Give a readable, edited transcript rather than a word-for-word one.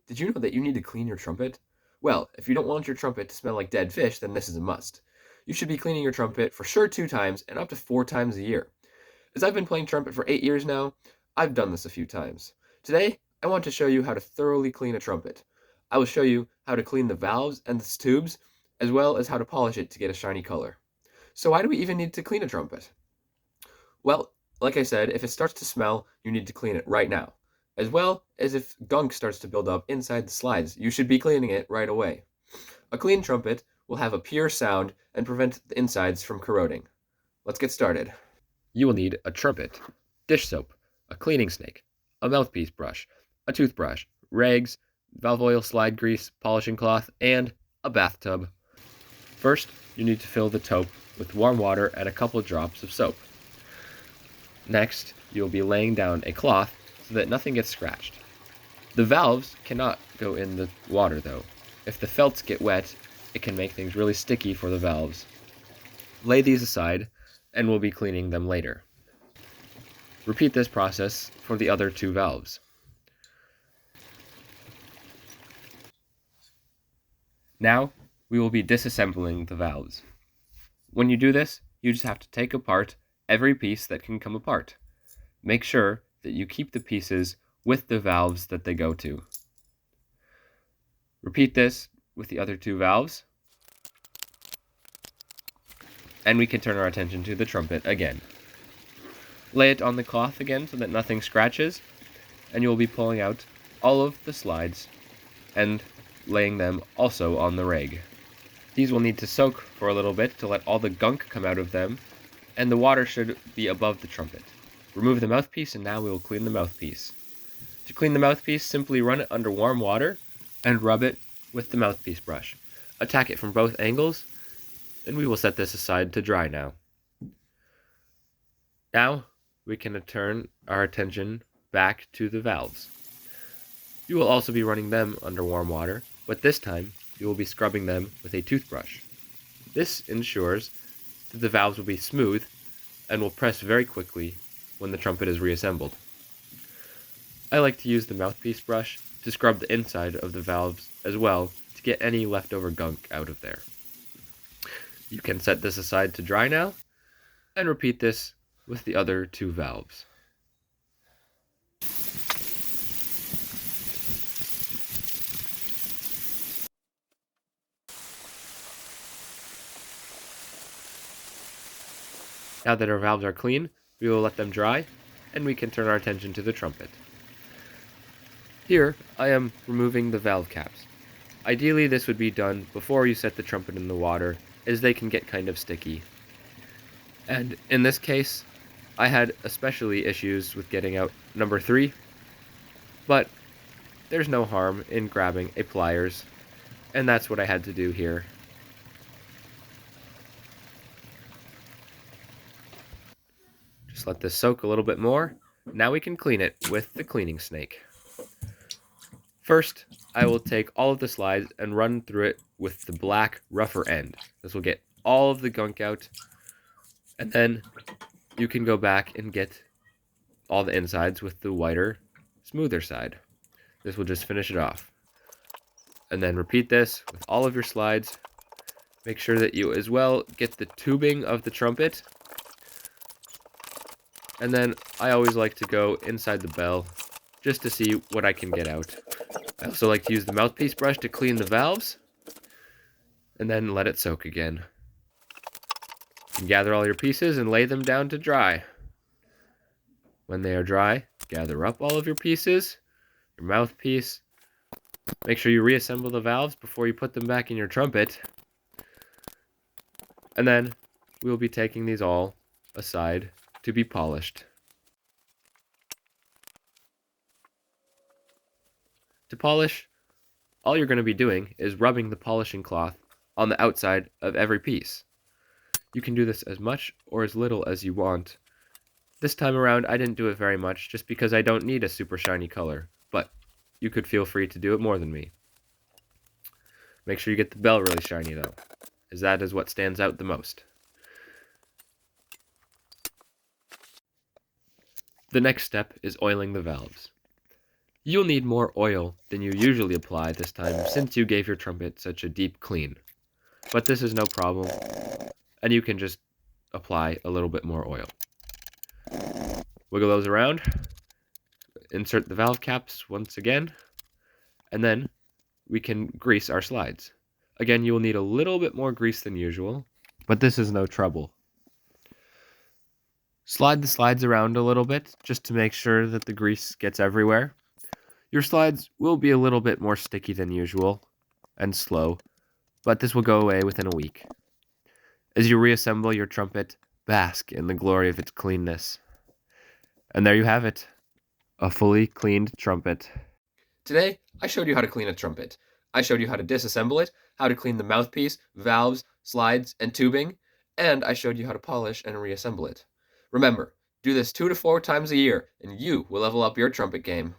Did you know that you need to clean your trumpet? Well, if you don't want your trumpet to smell like dead fish, then this is a must. You should be cleaning your trumpet for sure 2 times and up to 4 times a year. As I've been playing trumpet for 8 years now, I've done this a few times. Today, I want to show you how to thoroughly clean a trumpet. I will show you how to clean the valves and the tubes, as well as how to polish it to get a shiny color. So why do we even need to clean a trumpet? Well, like I said, if it starts to smell, you need to clean it right now. As well as if gunk starts to build up inside the slides, you should be cleaning it right away. A clean trumpet will have a pure sound and prevent the insides from corroding. Let's get started. You will need a trumpet, dish soap, a cleaning snake, a mouthpiece brush, a toothbrush, rags, valve oil slide grease, polishing cloth, and a bathtub. First, you need to fill the taupe with warm water and a couple drops of soap. Next, you will be laying down a cloth so that nothing gets scratched. The valves cannot go in the water though. If the felts get wet, it can make things really sticky for the valves. Lay these aside, and we'll be cleaning them later. Repeat this process for the other 2 valves. Now, we will be disassembling the valves. When you do this, you just have to take apart every piece that can come apart. Make sure that you keep the pieces with the valves that they go to. Repeat this with the other 2 valves, and we can turn our attention to the trumpet again. Lay it on the cloth again so that nothing scratches, and you will be pulling out all of the slides and laying them also on the rag. These will need to soak for a little bit to let all the gunk come out of them, and the water should be above the trumpet. Remove the mouthpiece, and now we will clean the mouthpiece. To clean the mouthpiece, simply run it under warm water and rub it with the mouthpiece brush. Attack it from both angles, and we will set this aside to dry now. Now, we can turn our attention back to the valves. You will also be running them under warm water, but this time you will be scrubbing them with a toothbrush. This ensures that the valves will be smooth and will press very quickly when the trumpet is reassembled. I like to use the mouthpiece brush to scrub the inside of the valves as well to get any leftover gunk out of there. You can set this aside to dry now and repeat this with the other 2 valves. Now that our valves are clean, we will let them dry, and we can turn our attention to the trumpet. Here, I am removing the valve caps. Ideally, this would be done before you set the trumpet in the water, as they can get kind of sticky. And in this case, I had especially issues with getting out number 3, but there's no harm in grabbing a pliers, and that's what I had to do here. Just let this soak a little bit more. Now we can clean it with the cleaning snake. First, I will take all of the slides and run through it with the black, rougher end. This will get all of the gunk out, and then you can go back and get all the insides with the whiter, smoother side. This will just finish it off. And then repeat this with all of your slides. Make sure that you as well get the tubing of the trumpet. And then I always like to go inside the bell just to see what I can get out. I also like to use the mouthpiece brush to clean the valves, and then let it soak again. You can gather all your pieces and lay them down to dry. When they are dry, gather up all of your pieces, your mouthpiece. Make sure you reassemble the valves before you put them back in your trumpet. And then we will be taking these all aside to be polished. To polish, all you're going to be doing is rubbing the polishing cloth on the outside of every piece. You can do this as much or as little as you want. This time around, I didn't do it very much just because I don't need a super shiny color, but you could feel free to do it more than me. Make sure you get the bell really shiny though, as that is what stands out the most. The next step is oiling the valves. You'll need more oil than you usually apply this time since you gave your trumpet such a deep clean. But this is no problem, and you can just apply a little bit more oil. Wiggle those around, insert the valve caps once again, and then we can grease our slides. Again, you will need a little bit more grease than usual, but this is no trouble. Slide the slides around a little bit just to make sure that the grease gets everywhere. Your slides will be a little bit more sticky than usual and slow, but this will go away within a week. As you reassemble your trumpet, bask in the glory of its cleanness. And there you have it, a fully cleaned trumpet. Today, I showed you how to clean a trumpet. I showed you how to disassemble it, how to clean the mouthpiece, valves, slides, and tubing, and I showed you how to polish and reassemble it. Remember, do this 2 to 4 times a year, and you will level up your trumpet game.